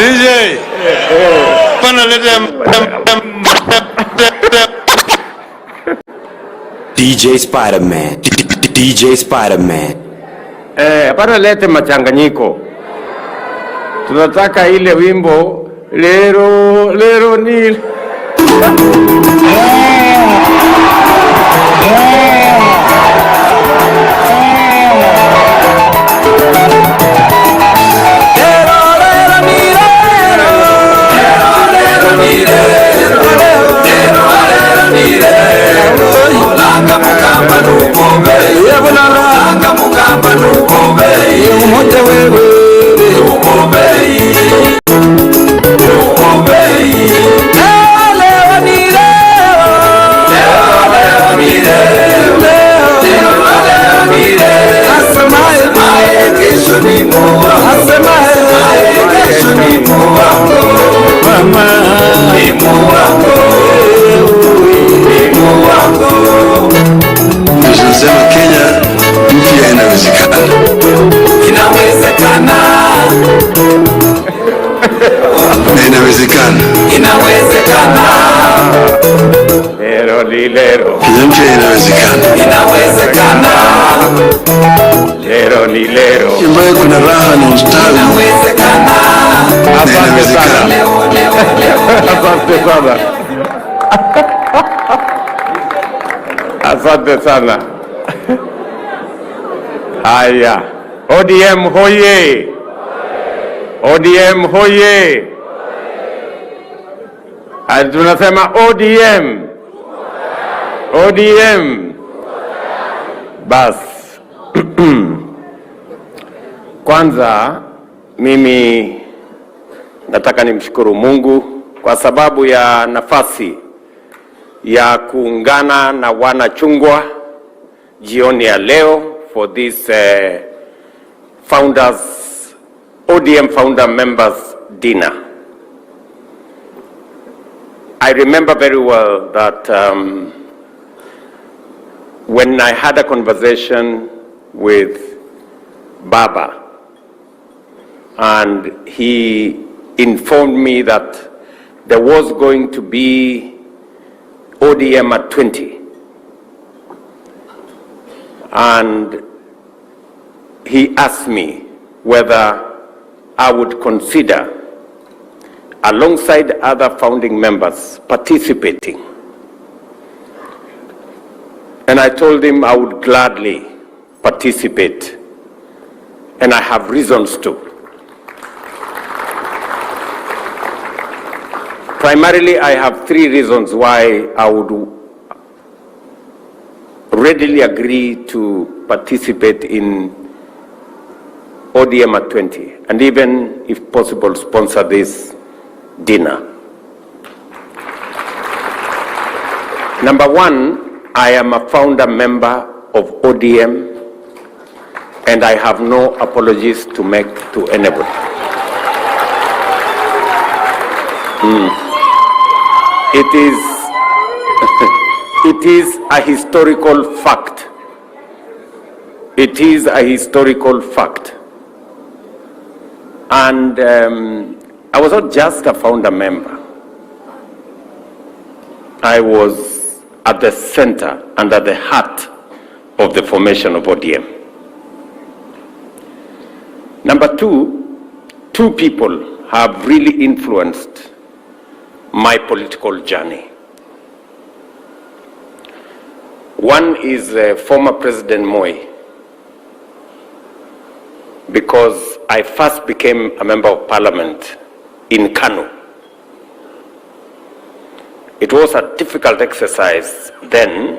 DJ. Pana lete DJ Spider-Man. DJ Spider-Man. Pana lete machanganyiko. Tunataka ile wimbo lero nil. Tunasema Kenya mpya inawezekana. Inawezekana. Inawezekana. Inawezekana. Lero. Kenya mpya inawezekana. Inawezekana. Lero. Ambayo kuna raha na ustawi. Inawezekana. Asante sana. Asante sana. Asante sana. Haya. ODM hoye. ODM hoye. Tunasema ODM. ODM. Bas. Kwanza mimi nataka nimshukuru Mungu kwa sababu ya nafasi ya kuungana na wanachungwa jioni ya leo for this ODM founder members dinner. I remember very well that when I had a conversation with Baba and he informed me that there was going to be ODM at 20. And he asked me whether I would consider, alongside other founding members, participating. And I told him I would gladly participate, and I have reasons to. Primarily, I have three reasons why I would readily agree to participate in ODM at 20, and even, if possible, sponsor this dinner. Number one, I am a founder member of ODM, and I have no apologies to make to anybody. It is a historical fact. It is a historical fact. And I was not just a founder member. I was at the center and at the heart of the formation of ODM. Number two people have really influenced my political journey. One is former President Moi, because I first became a member of parliament in Kanu. It was a difficult exercise then,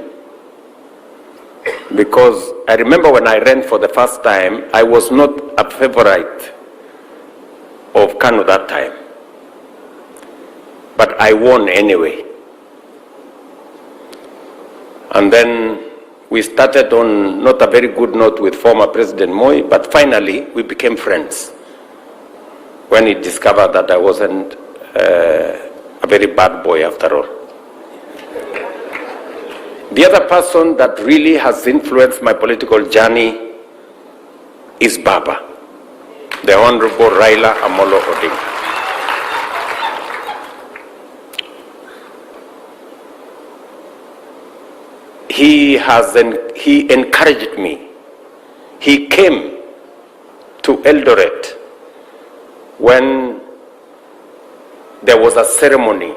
because I remember when I ran for the first time, I was not a favorite of Kanu that time. But I won anyway. And then we started on not a very good note with former President Moi, but finally we became friends when he discovered that I wasn't a very bad boy after all. The other person that really has influenced my political journey is Baba, the Honorable Raila Odinga. he encouraged me. He came to Eldoret when there was a ceremony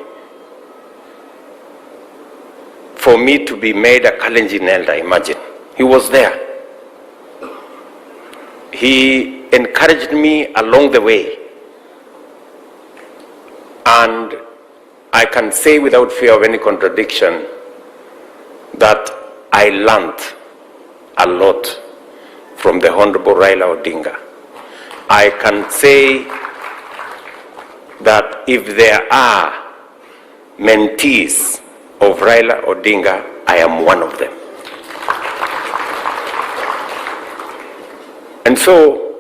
for me to be made a Kalenjin elder, imagine. He was there. He encouraged me along the way. And I can say without fear of any contradiction that I learned a lot from the Honorable Raila Odinga. I can say that if there are mentees of Raila Odinga, I am one of them. And so,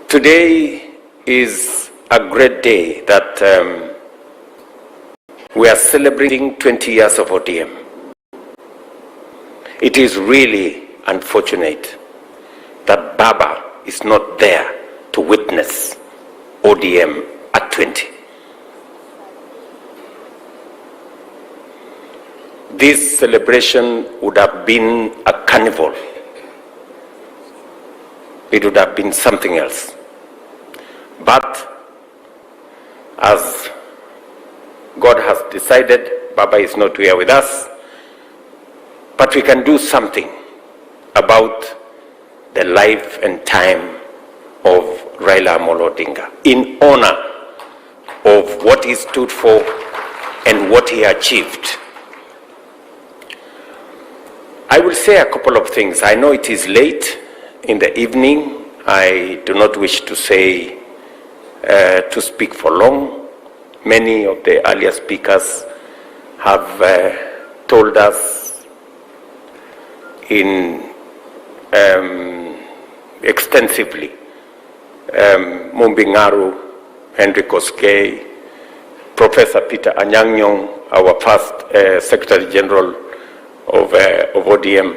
today is a great day that we are celebrating 20 years of ODM. It is really unfortunate that Baba is not there to witness ODM at 20. This celebration would have been a carnival. It would have been something else. But as God has decided, Baba is not here with us, but we can do something about the life and time of Raila Amolo Odinga in honor of what he stood for and what he achieved. I will say a couple of things. I know it is late in the evening. I do not wish to speak for long. Many of the earlier speakers have told us extensively. Mumbingaru, Henry Koskei, Professor Peter Anyang-Nyong, our first Secretary General of ODM,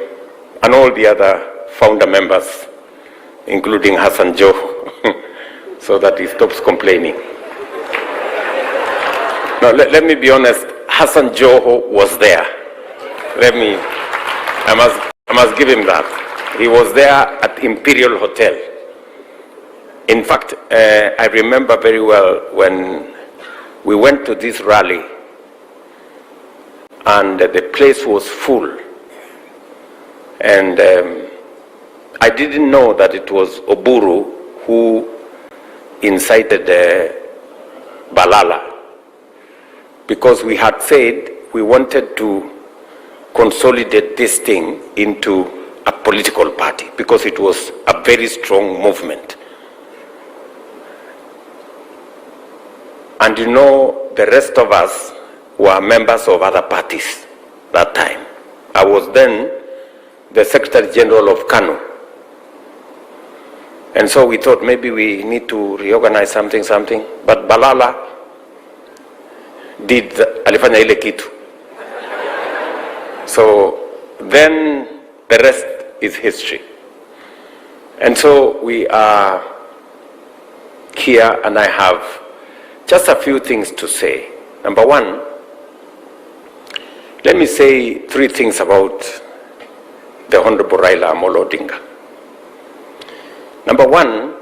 and all the other founder members, including Hassan Joe, so that he stops complaining. Now, let me be honest, Hassan Joho was there. I must give him that. He was there at Imperial Hotel. In fact, I remember very well when we went to this rally and the place was full. And I didn't know that it was Oburu who incited Balala, because we had said we wanted to consolidate this thing into a political party because it was a very strong movement. And you know, the rest of us were members of other parties that time. I was then the Secretary General of Kano. And so we thought maybe we need to reorganize something. But Balala did alifanya ile kitu. So then the rest is history. And so we are here, and I have just a few things to say. Number one, let me say three things about the Honorable Raila Amolo Odinga. Number one,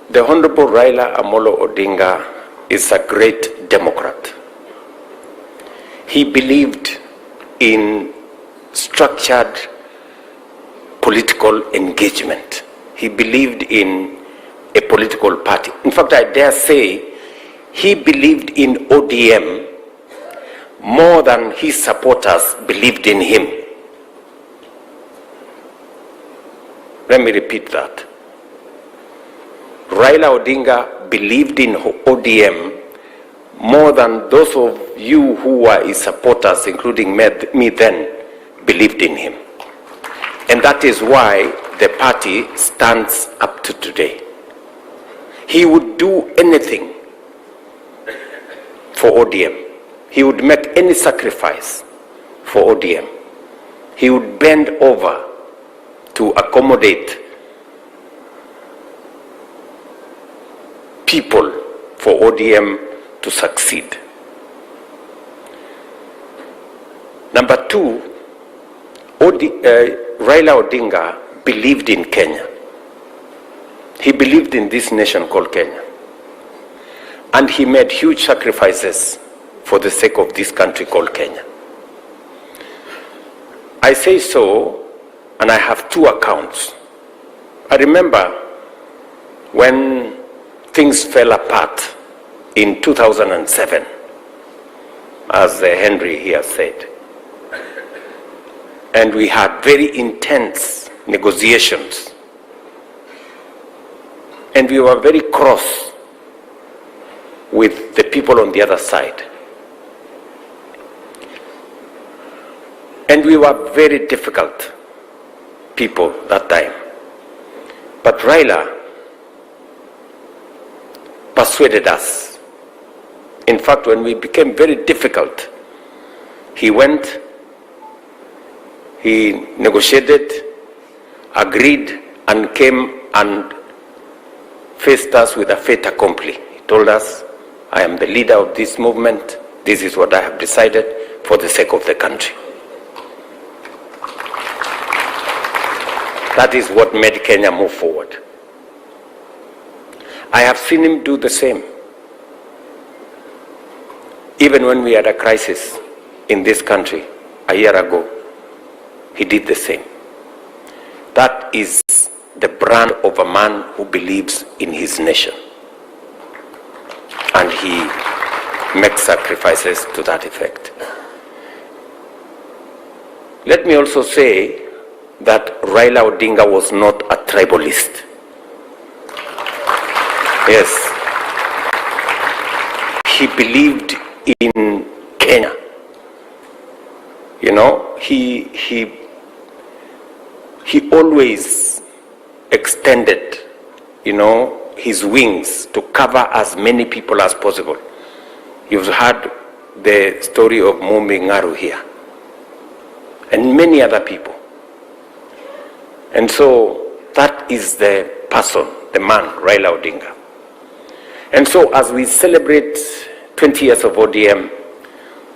the Honorable Raila Amolo Odinga is a great Democrat. He believed in structured political engagement. He believed in a political party. In fact, I dare say he believed in ODM more than his supporters believed in him. Let me repeat that. Raila Odinga believed in ODM more than those of you who were his supporters, including me then, believed in him. And that is why the party stands up to today. He would do anything for ODM. He would make any sacrifice for ODM. He would bend over to accommodate people for ODM to succeed. Number two, Raila Odinga believed in Kenya. He believed in this nation called Kenya. And he made huge sacrifices for the sake of this country called Kenya. I say so, and I have two accounts. I remember when things fell apart in 2007, as Henry here said. And we had very intense negotiations. And we were very cross with the people on the other side. And we were very difficult people that time. But Raila persuaded us. In fact, when we became very difficult, he went, he negotiated, agreed, and came and faced us with a fait accompli. He told us, I am the leader of this movement. This is what I have decided for the sake of the country. That is what made Kenya move forward. I have seen him do the same. Even when we had a crisis in this country a year ago, he did the same. That is the brand of a man who believes in his nation. And he makes sacrifices to that effect. Let me also say that Raila Odinga was not a tribalist. Yes. He believed in Kenya. You know, he always extended, you know, his wings to cover as many people as possible. You've heard the story of Mumbi Ngaru here, and many other people. And so that is the person, the man, Raila Odinga. And so as we celebrate 20 years of ODM,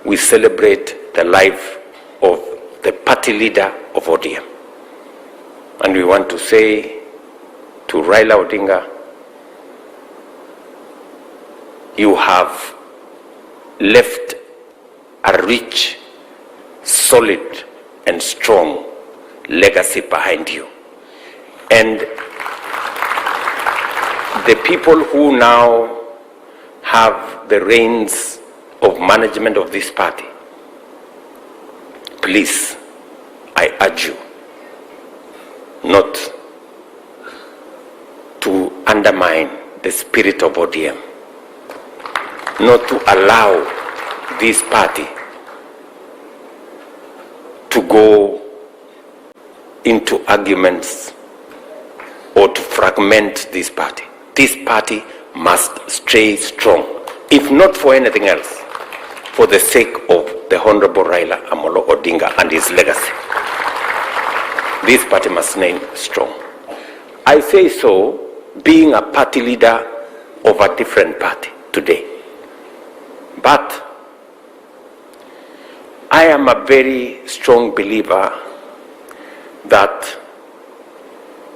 we celebrate the life of the party leader of ODM. And we want to say to Raila Odinga, you have left a rich, solid, and strong legacy behind you. And the people who now have the reins of management of this party, please, I urge you not to undermine the spirit of ODM, not to allow this party to go into arguments or to fragment this party. This party must stay strong, if not for anything else, for the sake of the Honorable Raila Amolo Odinga and his legacy. This party must stay strong. I say so being a party leader of a different party today. But I am a very strong believer that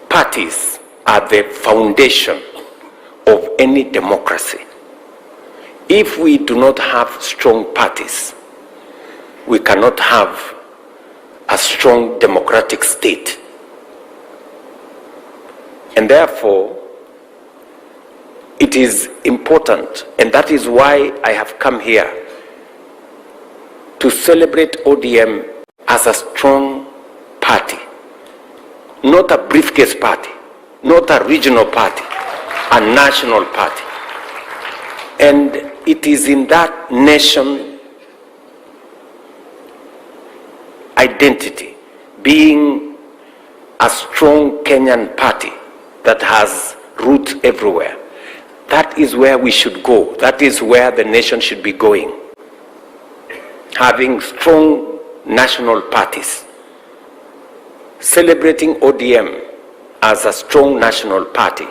parties are the foundation of any democracy. If we do not have strong parties, we cannot have a strong democratic state. And therefore, it is important, and that is why I have come here to celebrate ODM as a strong party, not a briefcase party, not a regional party, a national party. And it is in that nation identity, being a strong Kenyan party that has roots everywhere. That is where we should go. That is where the nation should be going. Having strong national parties. Celebrating ODM as a strong national party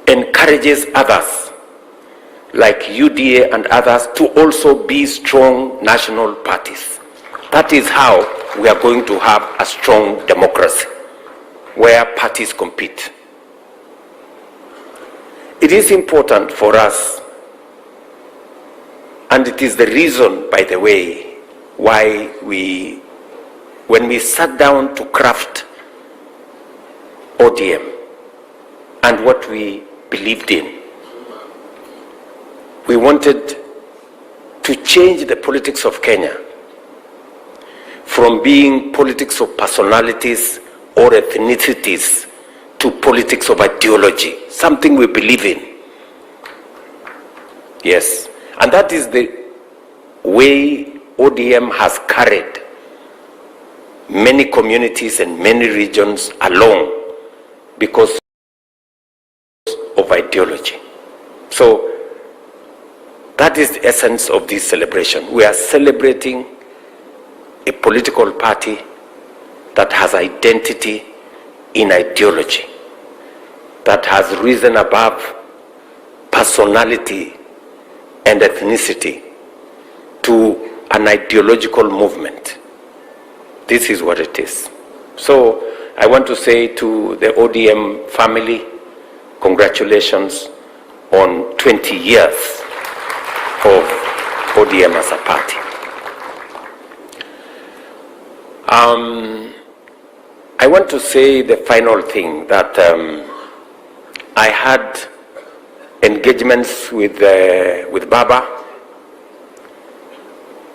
encourages others like UDA and others to also be strong national parties. That is how we are going to have a strong democracy where parties compete. It is important for us, and it is the reason, by the way, why when we sat down to craft ODM and what we believed in, we wanted to change the politics of Kenya from being politics of personalities or ethnicities to politics of ideology, something we believe in. Yes, and that is the way ODM has carried many communities and many regions along because of ideology. So that is the essence of this celebration. We are celebrating a political party that has identity in ideology, that has risen above personality and ethnicity to an ideological movement. This is what it is. So I want to say to the ODM family, congratulations on 20 years of ODM as a party. I want to say the final thing, that I had engagements with Baba,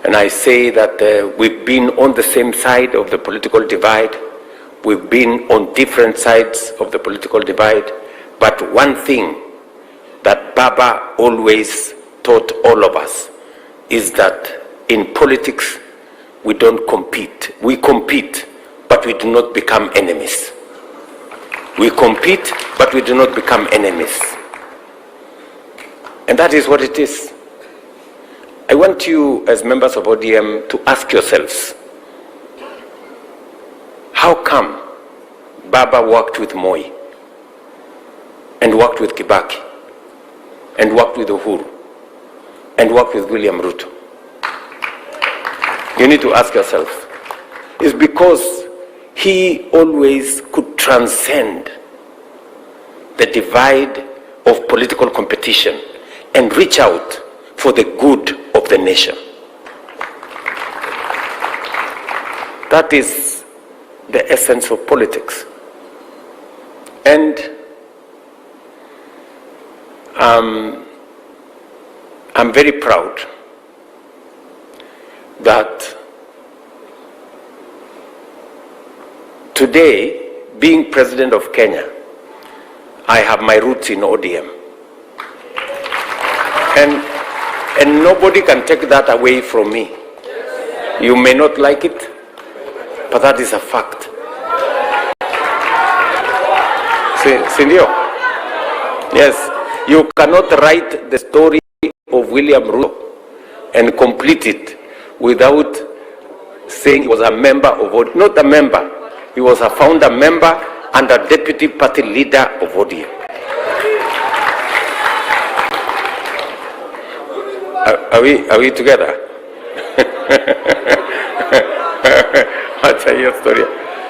and I say that we've been on the same side of the political divide, we've been on different sides of the political divide, but one thing that Baba always taught all of us is that in politics we don't compete. We compete, but we do not become enemies. We compete, but we do not become enemies. And that is what it is. I want you, as members of ODM, to ask yourselves, how come Baba worked with Moi, and worked with Kibaki, and worked with Uhuru, and worked with William Ruto? You need to ask yourself. It's because he always could transcend the divide of political competition and reach out for the good of the nation. That is the essence of politics. And I'm very proud that today, being president of Kenya, I have my roots in ODM. And nobody can take that away from me. You may not like it, but that is a fact. Sindio? Yes, you cannot write the story of William Ruto and complete it without saying he was a member of ODM. Not a member, he was a founder member and a deputy party leader of ODM. Are we together? Acha hiyo story.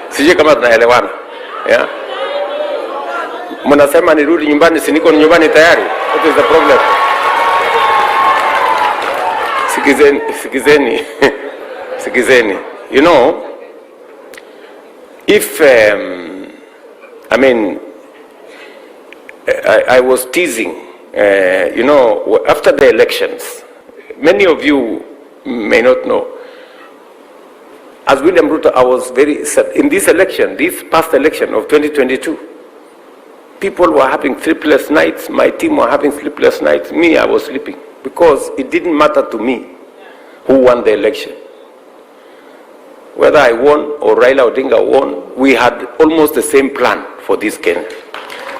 Sije kama tunaelewana. Yeah. Mnasema nirudi nyumbani, si niko nyumbani tayari. What is the problem? Sikizeni. You know, if I was teasing, you know, after the elections, many of you may not know, as William Ruto, I was very sad. In this election, this past election of 2022, people were having sleepless nights. My team were having sleepless nights. Me, I was sleeping, because it didn't matter to me who won the election. Whether I won or Raila Odinga won, we had almost the same plan for this Kenya.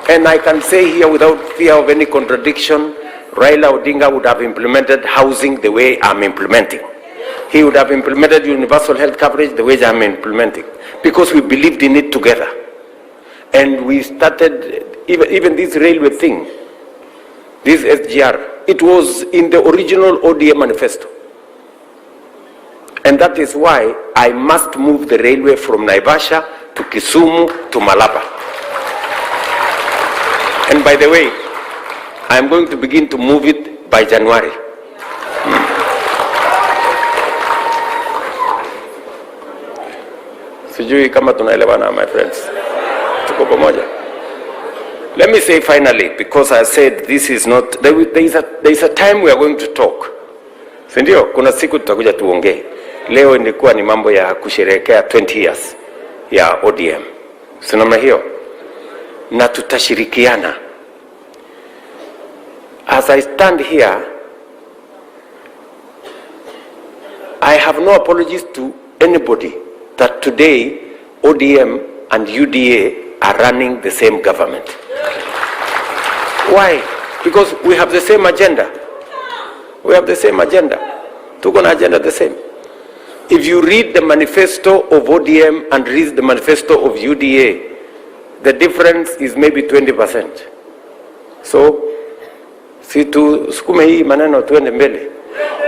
And I can say here without fear of any contradiction, Raila Odinga would have implemented housing the way I'm implementing. He would have implemented universal health coverage the way I'm implementing, because we believed in it together. And we started, even this railway thing, this SGR, it was in the original ODM manifesto. And that is why I must move the railway from Naivasha to Kisumu to Malaba. And by the way, I am going to begin to move it by January. Sijui kama tunaelewana, my friends. Tuko pamoja. Let me say finally, because I said this is not, there is a time we are going to talk. Sindio? Kuna siku tutakuja tuongee. Leo ilikuwa ni mambo ya kusherehekea 20 years ya ODM. Sinamna hiyo? Na tutashirikiana. As I stand here, I have no apologies to anybody that today ODM and UDA are running the same government. Why? Because we have the same agenda. We have the same agenda. Tuko na agenda the same. If you read the manifesto of ODM and read the manifesto of UDA, the difference is maybe 20%. So, si tu sukume hii maneno tuende mbele.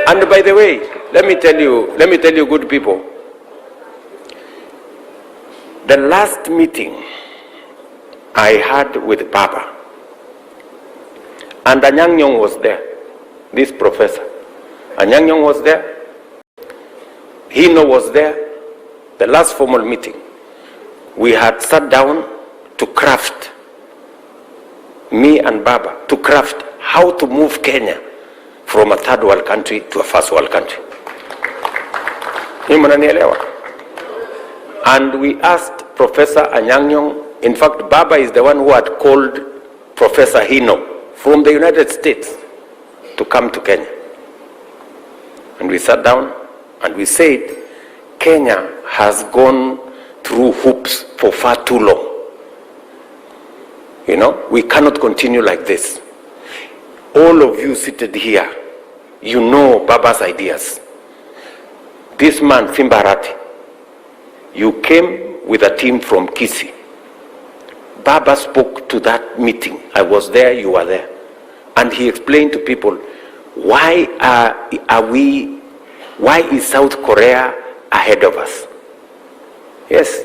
And by the way, let me tell you good people, the last meeting I had with Baba, and Anyang Nyong was there, this professor. Anyang Nyong was there, Hino was there, the last formal meeting. We had sat down to craft, me and Baba, to craft how to move Kenya from a third world country to a first world country. And we asked Professor Anyang Nyong, in fact Baba is the one who had called Professor Hino from the United States to come to Kenya. And we sat down and we said, Kenya has gone through hoops for far too long. You know, we cannot continue like this. All of you seated here, you know Baba's ideas. This man, Simbarati, you came with a team from Kisii. Baba spoke to that meeting. I was there, you were there. And he explained to people, why is South Korea ahead of us? Yes.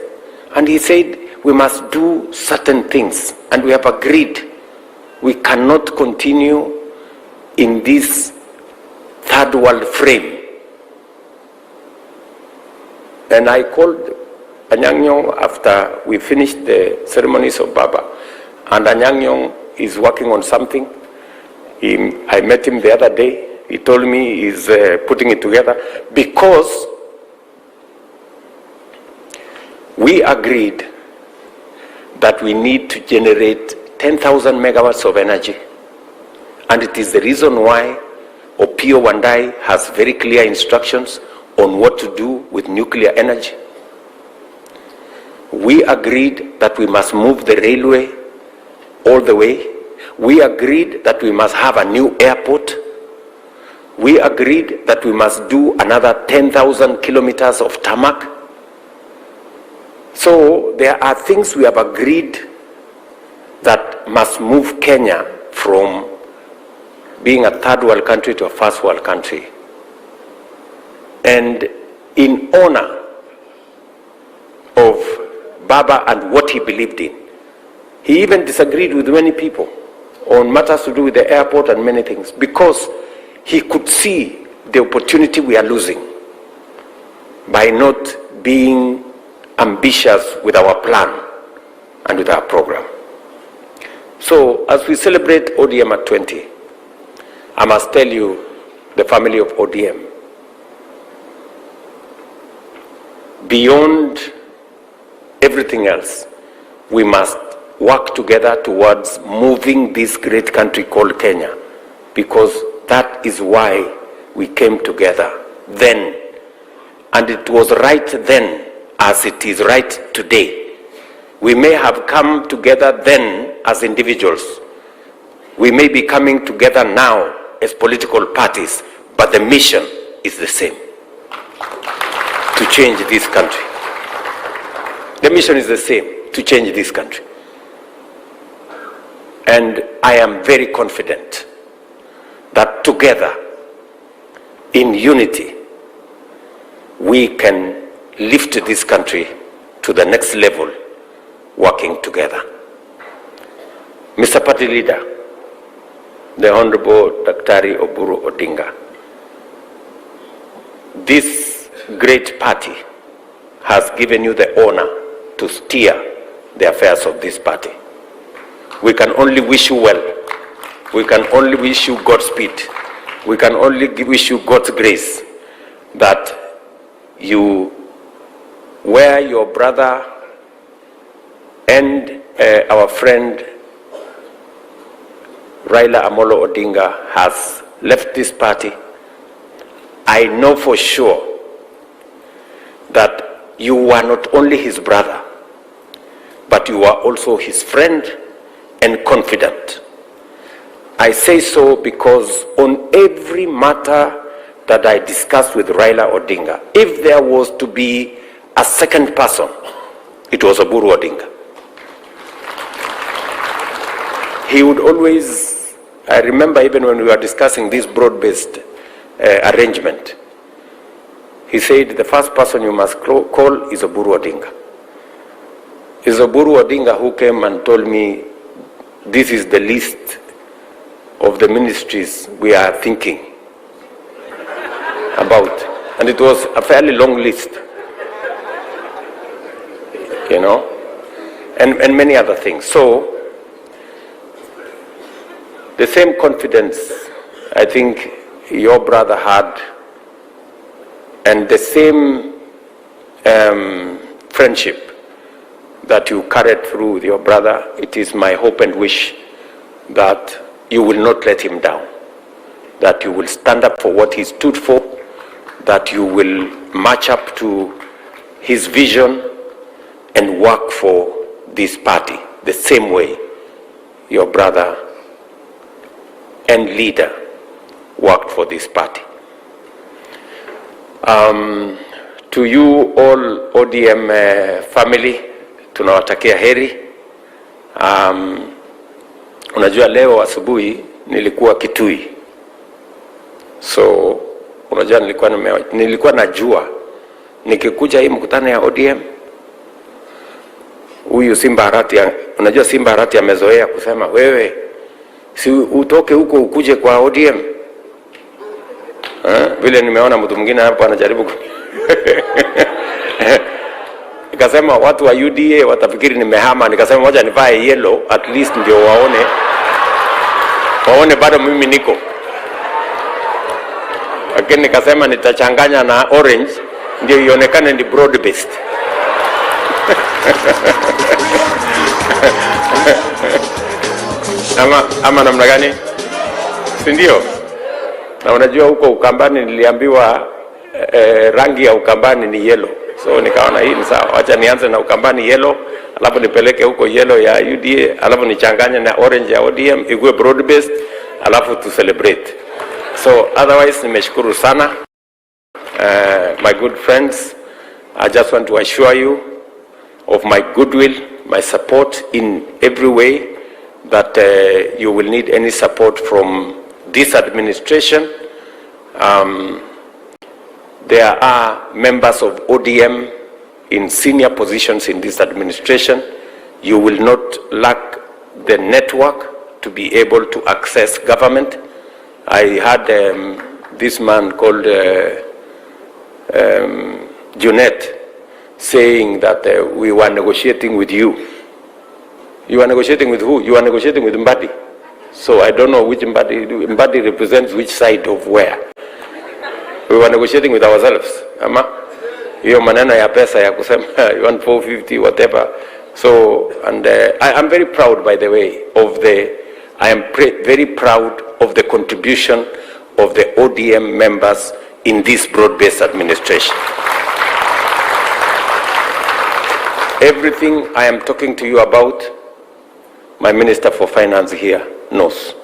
And he said, we must do certain things. And we have agreed we cannot continue in this third world frame. And I called Anyang Nyong after we finished the ceremonies of Baba. And Anyang Nyong is working on something. I met him the other day. He told me he's putting it together because we agreed that we need to generate 10,000 megawatts of energy. And it is the reason why Opio Wandai has very clear instructions on what to do with nuclear energy. We agreed that we must move the railway all the way. We agreed that we must have a new airport. We agreed that we must do another 10,000 kilometers of tarmac. So there are things we have agreed that must move Kenya from being a third world country to a first world country. And in honor of Baba and what he believed in, he even disagreed with many people on matters to do with the airport and many things, because he could see the opportunity we are losing by not being ambitious with our plan and with our program. So as we celebrate ODM at 20, I must tell you, the family of ODM, beyond everything else, we must work together towards moving this great country called Kenya, because that is why we came together then. And it was right then as it is right today. We may have come together then as individuals. We may be coming together now as political parties, but the mission is the same: to change this country. The mission is the same: to change this country. And I am very confident that together, in unity, we can lift this country to the next level working together. Mr. Party Leader, the Honorable Daktari Oburu Odinga, this great party has given you the honor to steer the affairs of this party. We can only wish you well. We can only wish you Godspeed. We can only wish you God's grace that you, where your brother and our friend Raila Amolo Odinga has left this party, I know for sure that you are not only his brother, but you are also his friend and confidant. I say so because on every matter that I discussed with Raila Odinga, if there was to be a second person, it was Oburu Odinga. He would always, I remember even when we were discussing this broad-based arrangement, he said the first person you must call is Oburu Odinga. It's Oburu Odinga who came and told me this is the list of the ministries we are thinking about. And it was a fairly long list, you know, and many other things. So, the same confidence I think your brother had, and the same friendship that you carried through with your brother, it is my hope and wish that you will not let him down, that you will stand up for what he stood for, that you will match up to his vision and work for this party the same way your brother and leader worked for this party. To you all ODM family, tunawatakia heri. Unajua leo asubuhi nilikuwa Kitui. So unajua nilikuwa najua nikikuja hii mkutano ya ODM, huyu Simba Harati, unajua Simba Harati amezoea kusema wewe si utoke huko ukuje kwa ODM. Vile nimeona mtu mwingine hapo anajaribu nikasema watu wa UDA watafikiri nimehama, nikasema moja nivae yellow at least ndio waone bado mimi niko. Lakini nikasema nitachanganya na orange ndio ionekane ni broad based. Ama namna gani? Si ndio? Na unajua huko Ukambani niliambiwa rangi ya Ukambani ni yellow. So nikaona hii ni sawa. Acha nianze na Ukambani yellow, alafu nipeleke huko yellow ya UDA, alafu nichanganye na orange ya ODM, ikuwe broad based, alafu to celebrate. So otherwise nimeshukuru sana. My good friends, I just want to assure you of my goodwill, my support in every way, that you will need any support from this administration. There are members of ODM in senior positions in this administration. You will not lack the network to be able to access government. I had this man called Junet saying that we were negotiating with you. You are negotiating with who? You are negotiating with Mbadi. So I don't know which Mbadi represents which side of where. We were negotiating with ourselves. Ama hiyo maneno ya pesa ya kusema you want 450 whatever. So and I am very proud, by the way, of very proud of the contribution of the ODM members in this broad-based administration. Everything I am talking to you about, my Minister for Finance here knows.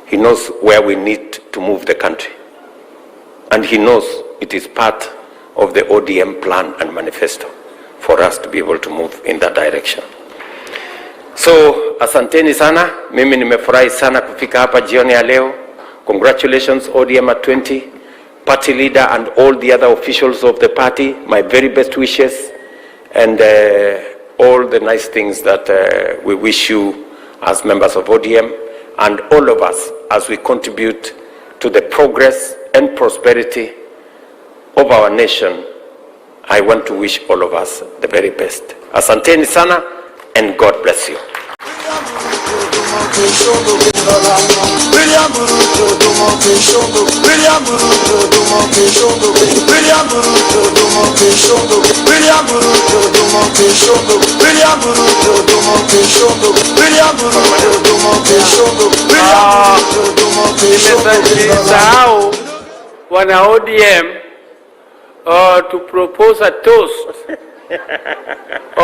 He knows where we need to move the country. And he knows it is part of the ODM plan and manifesto for us to be able to move in that direction. So, asanteni sana. Mimi nimefurahi sana kufika hapa jioni ya leo. Congratulations ODM at 20. party leader and all the other officials of the party, my very best wishes, and all the nice things that we wish you as members of ODM, and all of us as we contribute to the progress and prosperity of our nation. I want to wish all of us the very best. Asanteni sana, and God bless you. Nimesahau wana ODM to propose a toast